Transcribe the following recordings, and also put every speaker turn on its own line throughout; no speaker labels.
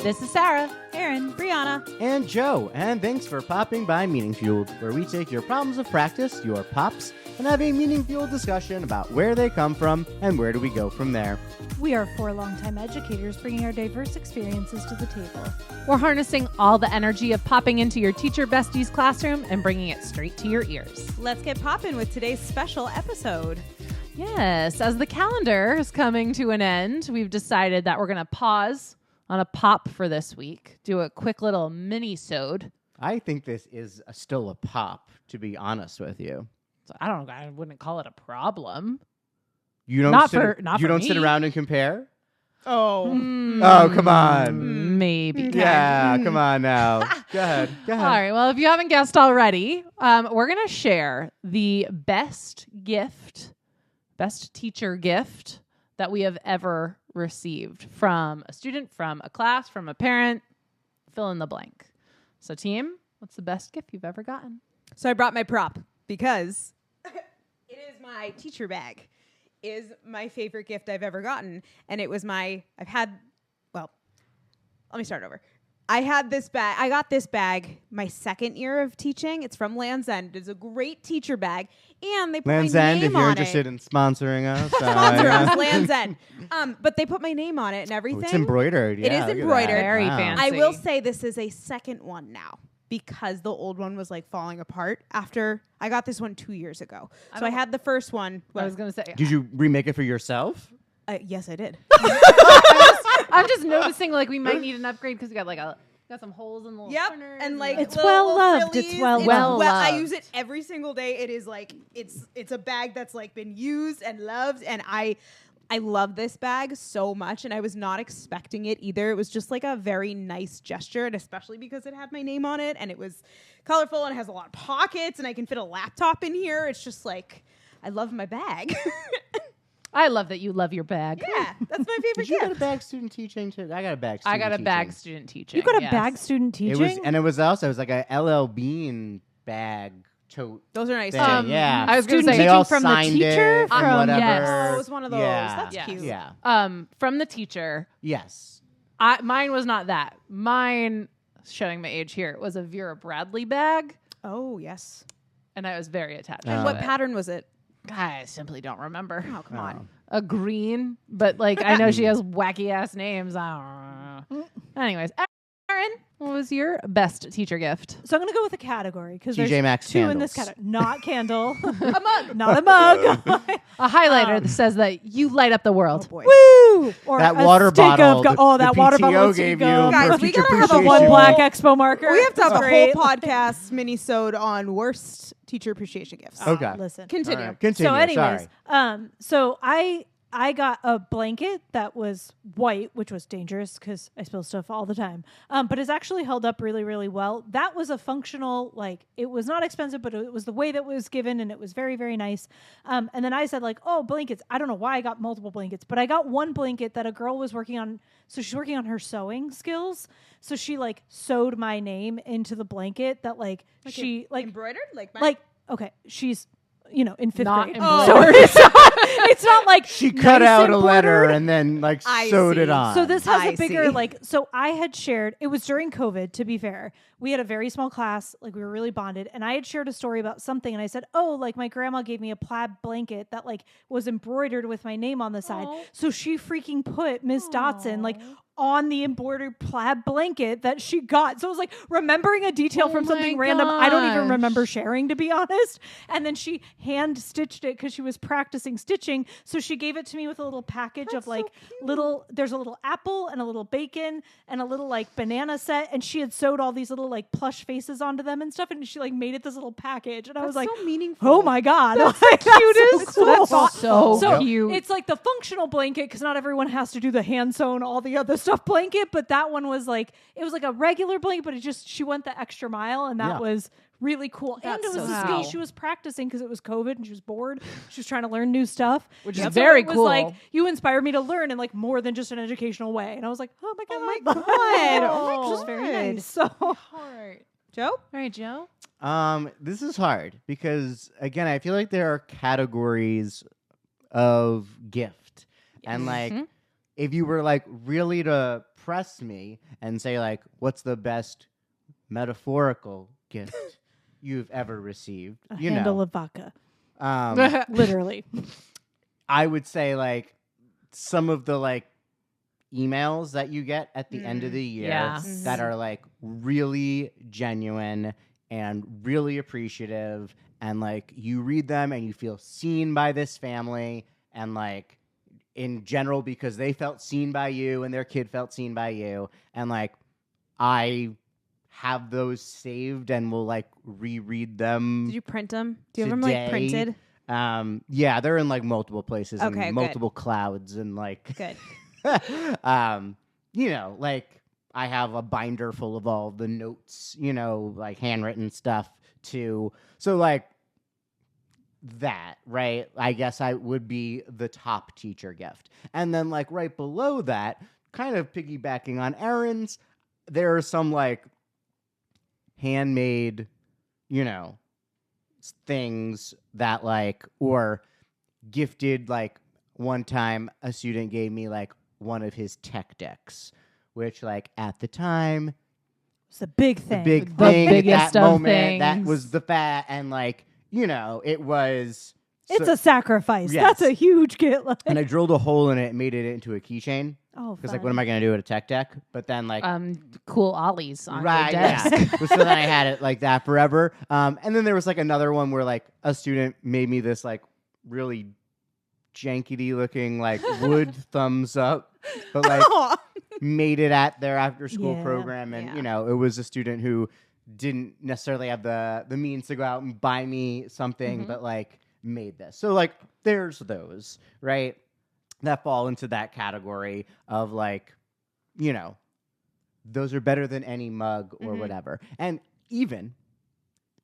This is Sarah.
Erin, Brianna.
And Joe, and thanks for popping by Meaning Fueled, where we take your problems of practice, your pops, and have a meaning fueled discussion about where they come from and where do we go from there.
We are four longtime educators bringing our diverse experiences to the table.
We're harnessing all the energy of popping into your teacher bestie's classroom and bringing it straight to your ears.
Let's get popping with today's special episode.
Yes, as the calendar is coming to an end, we've decided that we're going to pause on a pop for this week, do a quick little mini-sode.
I think this is still a pop, to be honest with you.
So I wouldn't call it a problem.
You don't
Not
sit,
for
you don't sit
me.
around and compare?
Oh.
Oh, come on.
Maybe.
Yeah, come on now. Go ahead.
All right. Well, if you haven't guessed already, we're going to share the best teacher gift that we have ever received from a student, from a class, from a parent. Fill in the blank. So, team, what's the best gift you've ever gotten?
So I brought my prop because it is my teacher bag. Is my favorite gift I've ever gotten. And it was let me start over. I had this bag. I got this bag my second year of teaching. It's from Land's End. It's a great teacher bag. And they put
Land's
my
End,
name
if you're
on
interested
it.
in sponsoring us.
Sponsor us, Land's End. But they put my name on it and everything.
Oh, it's embroidered.
It is
Yeah, look at that.
embroidered.
Very fancy.
I will say this is a second one now because the old one was like falling apart after I got this one 2 years ago. So I had the first one.
I was going to say,
Did you remake it for yourself?
Yes, I did.
I'm just noticing like we might need an upgrade because we got got some holes in the little
Yep,
corners
and like
It's
little-
well
little
loved. It's
frillies.
well
loved.
I use it every single day. It is like it's a bag that's like been used and loved, and I love this bag so much, and I was not expecting it either. It was just like a very nice gesture, and especially because it had my name on it, and it was colorful and it has a lot of pockets, and I can fit a laptop in here. It's just like I love my bag.
I love that you love your bag.
Yeah, that's my favorite
Did you get a
gift.
bag student teaching too? I got a bag student
I got a bag
teaching.
student teaching.
You got a
yes.
bag student teaching?
It was like a LL Bean bag tote
Those are nice.
thing.
too.
Yeah.
I was gonna
Student
say-
They all
teaching from the
signed
teacher?
it and
From-
whatever.
yes.
Oh, it was one of those.
Yeah.
That's
Yes.
cute.
Yeah.
From the teacher.
Yes.
Mine was not that. Mine, showing my age here, was a Vera Bradley bag,
Oh yes.
and I was very attached.
And
to
what
it.
pattern was it?
I simply don't remember.
Oh come on.
A green, but like I know she has wacky ass names. I don't know. Anyways, Erin, what was your best teacher gift?
So I'm going to go with a category because
TJ
there's
Maxx
two in this
candles.
category. Not candle.
A mug.
Not a mug.
A highlighter that says that you light up the world.
Oh boy.
Woo! Or
That
a
water
stick
bottle.
of that
the
water
PTO
bottle with
gave
stick
you
of-
Guys,
for
we
future
gotta have a
One
appreciation.
black expo marker.
We have to have a
Great.
whole podcast mini-sode on worst teacher appreciation gifts.
Okay.
Listen.
Continue.
All right, continue.
So anyways,
Sorry.
so I got a blanket that was white, which was dangerous because I spill stuff all the time. But it's actually held up really, really well. That was a functional, like it was not expensive, but it was the way that was given, and it was very, very nice. And then I said like, oh, blankets. I don't know why I got multiple blankets, but I got one blanket that a girl was working on. So she's working on her sewing skills. So she like sewed my name into the blanket that she
embroidered, like
okay, she's in fifth
Not
grade.
embroidered.
So it's not like
She cut
nice
out a
embroidered.
letter and then
I
sewed
see.
it on.
So this has
I
a bigger
see.
so I had shared, it was during COVID, to be fair. We had a very small class, like we were really bonded, and I had shared a story about something, and I said, oh, like my grandma gave me a plaid blanket that like was embroidered with my name on the side.
Aw.
So she freaking put Miss Dotson like on the embroidered plaid blanket that she got. So it was like remembering a detail
Oh
from
my
something random I don't even
gosh.
remember sharing, to be honest. And then she hand stitched it because she was practicing stitching. So she gave it to me with a little package of like there's a little apple and a little bacon and a little like banana set. And she had sewed all these little like plush faces onto them and stuff. And she like made it this little package. And I was like,
so meaningful.
oh my God.
That's
Like,
the cutest.
so
That's
cool.
so
So
cute.
it's like the functional blanket because not everyone has to do the hand sewn, all the other stuff blanket. But that one was like, it was like a regular blanket, but she went the extra mile, and that
Yeah.
was really cool.
That's
and it was
so
a skill
sweet.
she was practicing because it was COVID and she was bored. She was trying to learn new stuff,
Which is
So
very
it was
cool.
Like you inspired me to learn in like more than just an educational way, and I was like, oh my god,
Oh my God. Oh my
which was very
God.
nice. So
Joe?
All right, Joe.
This is hard because again, I feel like there are categories of gift, and like
Mhm.
if you were like really to press me and say like, "What's the best metaphorical gift you've ever received?"
A handle of vodka. Literally.
I would say like some of the like emails that you get at the end of the year
Yeah.
that are like really genuine and really appreciative, and like you read them and you feel seen by this family, and like in general because they felt seen by you and their kid felt seen by you, and like I have those saved and will like reread them.
Did you print them? Do you have them like
today.
printed?
Yeah, they're in like multiple places
Okay,
and
good.
multiple clouds and like
Good.
you know, like I have a binder full of all the notes, you know, like handwritten stuff too. So like that, right? I guess I would be the top teacher gift. And then like right below that, kind of piggybacking on Erin's, there are some like handmade, you know, things that like, or gifted, like one time a student gave me like one of his tech decks, which like at the time,
It's a big thing.
the big
The
thing at
biggest
that
of
moment, that
things.
was the fat, and like, you know, it was.
It's
so-
a sacrifice.
Yes.
That's a huge get. Like,
and I drilled a hole in it and made it into a keychain.
oh,
Because like, what am I gonna do with a tech deck? But then like,
Cool ollies on
right,
your desk.
yeah. So then I had it like that forever. And then there was like another one where like a student made me this like really jankety looking like wood thumbs up, but like made it at their after school
Yeah.
program, and
Yeah.
you know, it was a student who didn't necessarily have the means to go out and buy me something, but like made this. So like there's those, right, that fall into that category of like, you know, those are better than any mug or whatever. And even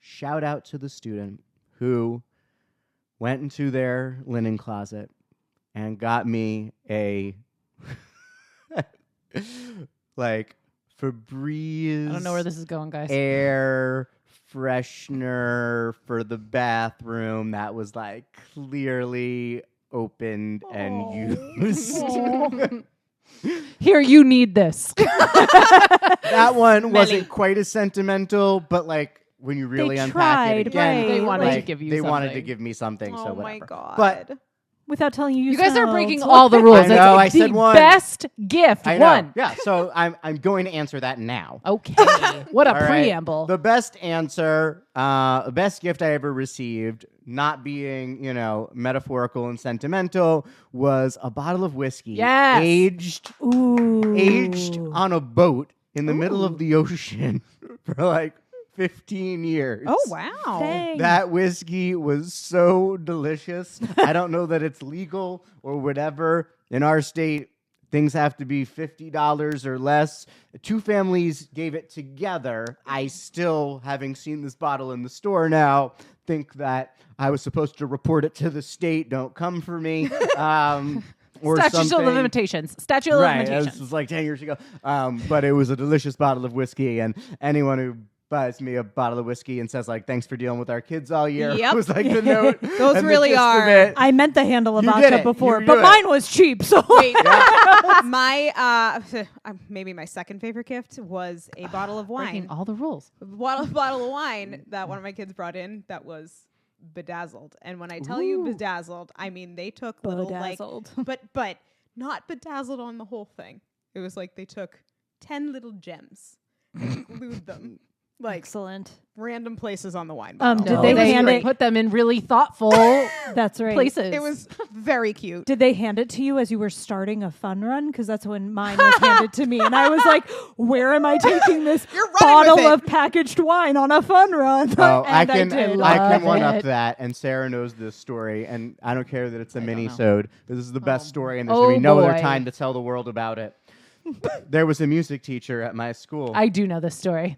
shout out to the student who went into their linen closet and got me a like Febreze
I don't know where this is going, guys.
air freshener for the bathroom that was like clearly opened and used.
Here, you need this.
That one wasn't quite as sentimental, but like when you really unpack
tried,
it again,
right,
They wanted to
like,
give you
they wanted to
something.
give me something. so
Oh
whatever.
my god.
But
without telling you,
You guys are
smelled.
breaking all the rules.
I know,
That's
I said
the
one.
best gift.
I know.
One.
Yeah, so I'm going to answer that now.
Okay. What a
All right.
preamble.
The best answer, best gift I ever received, not being, you know, metaphorical and sentimental, was a bottle of whiskey.
Yes.
Aged
Ooh.
on a boat in the middle of the ocean for like 15 years.
Oh wow.
Dang.
That whiskey was so delicious. I don't know that it's legal or whatever. In our state, things have to be $50 or less. Two families gave it together. I still, having seen this bottle in the store now, think that I was supposed to report it to the state. Don't come for me. Or
Statute of
something.
limitations. Statute of
Right,
limitations.
this was like 10 years ago. But it was a delicious bottle of whiskey, and anyone who buys me a bottle of whiskey and says like, "Thanks for dealing with our kids all year,"
Yep.
was like the note.
Those
and the
really
gist of
are.
it.
I meant the handle of
You did
vodka
it.
before,
You
but
do it.
mine was cheap. So
Wait, my maybe my second favorite gift was a bottle of
Breaking
wine.
all the rules.
Bottle of wine that one of my kids brought in that was bedazzled. And when I tell you bedazzled, I mean they took little like
Bedazzled.
but not bedazzled on the whole thing. It was like they took 10 little gems and glued them like
excellent.
random places on the wine
Um,
bottle.
Did they hand
they
it-
put them in really thoughtful
That's right.
places.
It was very cute.
Did they hand it to you as you were starting a fun run? Because that's when mine was handed to me, and I was like, "Where am I taking this
You're running
bottle
with it.
of packaged wine on a fun run?"
Oh, I
And
can
did.
I can
Love
one up
it.
that, and Sarah knows this story, and I don't care that it's a
don't know.
mini-sode. This is the best story, and there's
Oh,
gonna be no other
boy.
time to tell the world about it. There was a music teacher at my school.
I do know this story.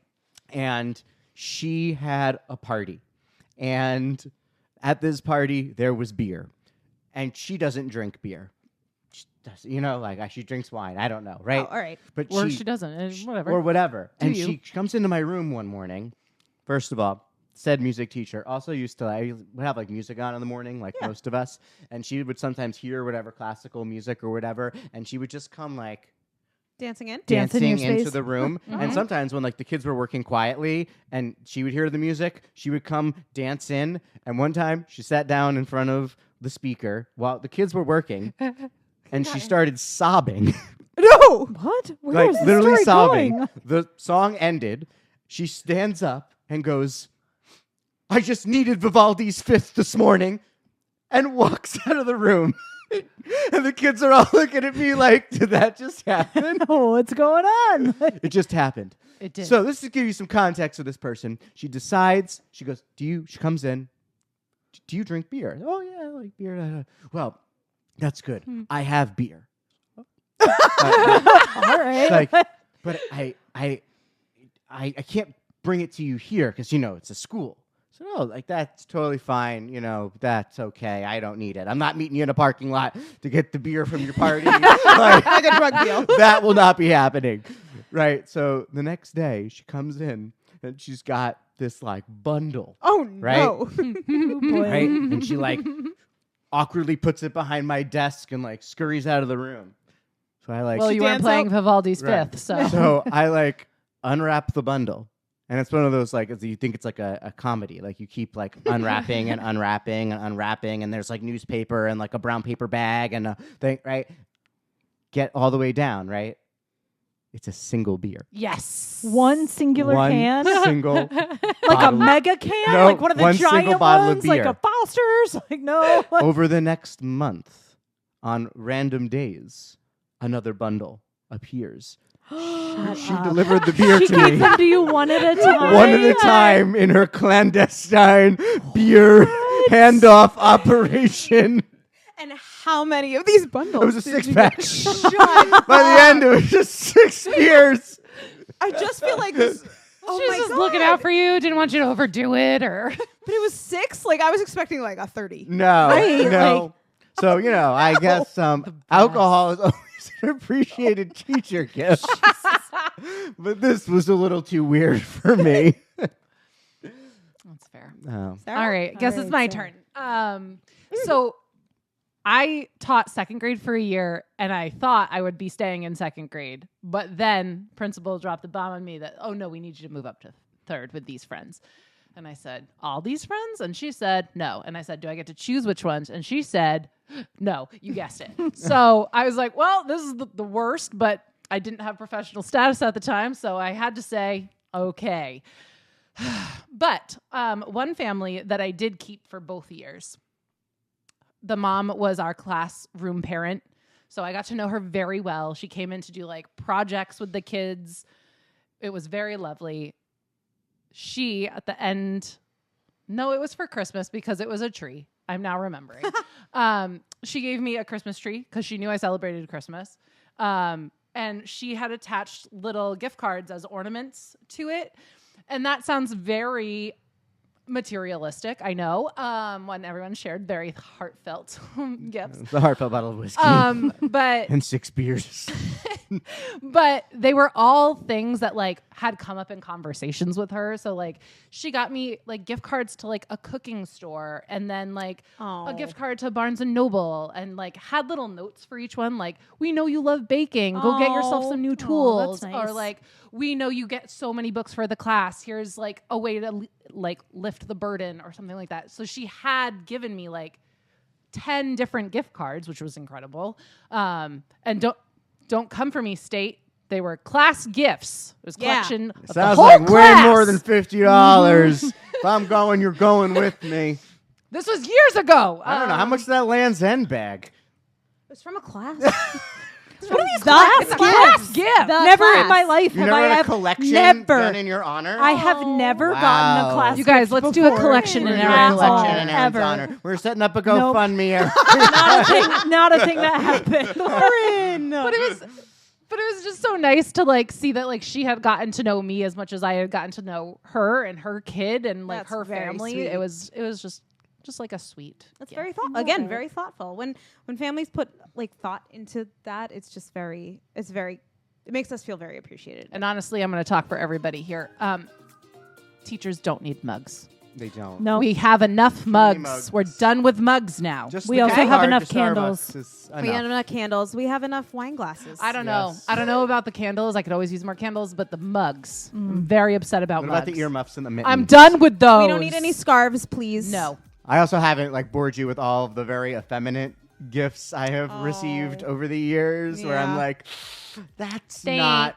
And she had a party. And at this party, there was beer. And she doesn't drink beer. She does, you know, like she drinks wine. I don't know, right?
Oh, all right.
But
Or she doesn't. Whatever.
Or whatever.
Do
And
you?
she comes into my room one morning. First of all, said music teacher also used to I would have like music on in the morning, like most of us. And she would sometimes hear whatever classical music or whatever. And she would just come like
Dancing in.
Dance in your
into
space.
the room. And sometimes when like the kids were working quietly and she would hear the music, she would come dance in. And one time she sat down in front of the speaker while the kids were working and she started sobbing.
No.
What? Where
Like
is the
literally
story
sobbing.
going?
The song ended. She stands up and goes, I just needed Vivaldi's Fifth this morning, and walks out of the room. And the kids are all looking at me like, did that just happen?
Oh, what's going on?
It just happened.
It did.
So this is to give you some context of this person. She decides, she goes, she comes in, do you drink beer? Oh yeah, I like beer. Well, that's good. I have beer.
All right.
Like, but I can't bring it to you here because it's a school. So no, like that's totally fine. That's okay. I don't need it. I'm not meeting you in a parking lot to get the beer from your party. Like,
Like a drug deal.
that will not be happening, right? So the next day she comes in and she's got this like bundle,
Oh
right?
no.
Oh, boy.
Right? And she like awkwardly puts it behind my desk and like scurries out of the room. So I like
well, you weren't
dance
playing
out?
Vivaldi's
Right.
Fifth, so.
So I like unwrap the bundle. And it's one of those like you think it's like a comedy. Like you keep like unwrapping and unwrapping and unwrapping, and there's like newspaper and like a brown paper bag and a thing, right? Get all the way down, right? It's a single beer.
Yes.
One singular
One
can?
single
Like a
bottle.
mega can?
No,
like one of the
one single
giant
bottle of
ones? Like
beer.
a Foster's? Like, no.
Over the next month, on random days, another bundle appears. She delivered the beer
She
to
gave
me.
them to you one at a time?
One at a time in her clandestine beer handoff operation.
And how many of these bundles?
It was a
did you
6-pack.
get? Shut
By the end, it was just 6 beers.
I just feel like this. Oh
She was
my
just
God.
looking out for you, didn't want you to overdo it, or.
But it was 6. Like I was expecting like a 30.
No,
Right,
no. So, I guess alcohol is always an appreciated teacher gift. But this was a little too weird for me.
That's fair.
Oh.
Sarah?
All right, guess
All
it's
right,
my
Sarah.
turn. So I taught second grade for a year, and I thought I would be staying in second grade. But then principal dropped the bomb on me that, oh, no, we need you to move up to third with these friends. And I said, all these friends? And she said, no. And I said, do I get to choose which ones? And she said, no, you guessed it. So I was like, well, this is the worst, but I didn't have professional status at the time. So I had to say, okay. But one family that I did keep for both years, the mom was our classroom parent. So I got to know her very well. She came in to do like projects with the kids. It was very lovely. She, at the end, no, it was for Christmas because it was a tree. I'm now remembering. She gave me a Christmas tree because she knew I celebrated Christmas. And she had attached little gift cards as ornaments to it. And that sounds very materialistic, I know, when everyone shared very heartfelt gifts.
It's a heartfelt bottle of whiskey
But
and 6 beers.
but they were all things that like had come up in conversations with her. So like she got me like gift cards to like a cooking store, and then like a gift card to Barnes and Noble, and like had little notes for each one. Like, we know you love baking. Go get yourself some new tools.
that's nice.
Or like, we know you get so many books for the class. Here's like a way to like lift the burden or something like that. So she had given me like 10 different gift cards, which was incredible. And don't come for me, state. They were class gifts. It was
Yeah.
collection of the
Sounds
whole
like
class.
way more than $50. If I'm going, you're going with me.
This was years ago.
I don't know. How much is that Land's End bag?
It was from a class.
What are these
It's a class
gifts?
gift.
Never in my life
You
have
never
I
had a
ever
collection
never.
done in your honor?
I have never gotten a
Wow.
class
You guys,
gift
let's do a
before.
collection in
We're
our
doing a
honor.
collection in Aaron's
Ever.
honor. We're setting up a
Nope.
GoFundMe.
Not a thing that happened.
But it was just so nice to like see that like she had gotten to know me as much as I had gotten to know her and her kid and like
That's
her
very
family.
sweet.
It was just like a sweet.
That's
gift.
very thoughtful. Again, very thoughtful. When families put like thought into that, it's just it makes us feel very appreciated.
And honestly, I'm going to talk for everybody here. Teachers don't need mugs.
They don't.
No,
We have enough mugs.
mugs.
We're done with mugs now.
Just
We
the
also
credit
have
card
enough
to Starbucks
candles.
is
We have
enough.
enough candles. We have enough wine glasses.
I don't know.
Yes.
I don't know about the candles. I could always use more candles, but the mugs. I'm very upset about
What
mugs.
about the earmuffs and the mittens?
I'm done with those.
We don't need any scarves, please.
No.
I also haven't like bored you with all of the very effeminate gifts I have received
Oh.
over the years, where I'm
Yeah.
like, that's not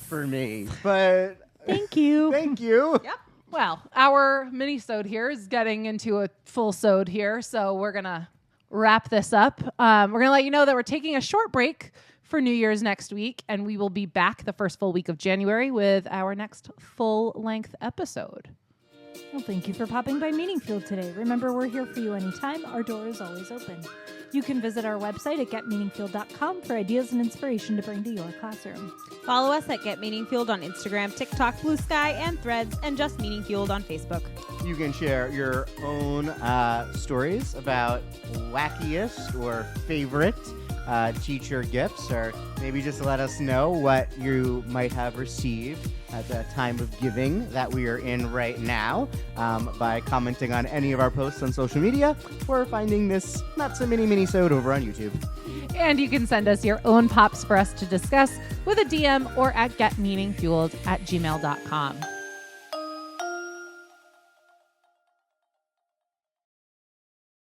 for me. But
thank you.
thank you.
Yep.
Well, our mini-sode here is getting into a full sode here, so we're going to wrap this up. We're going to let you know that we're taking a short break for New Year's next week, and we will be back the first full week of January with our next full-length episode.
Well, thank you for popping by Meaningfield today. Remember, we're here for you anytime. Our door is always open. You can visit our website at getmeaningfield.com for ideas and inspiration to bring to your classroom.
Follow us at Get Meaning Fueled on Instagram, TikTok, Blue Sky, and Threads, and Just Meaning Fueled on Facebook.
You can share your own stories about wackiest or favorite teacher gifts, or maybe just let us know what you might have received at the time of giving that we are in right now by commenting on any of our posts on social media or finding this not so mini-sode over on YouTube.
And you can send us your own pops for us to discuss with a DM or at getmeaningfueled@gmail.com.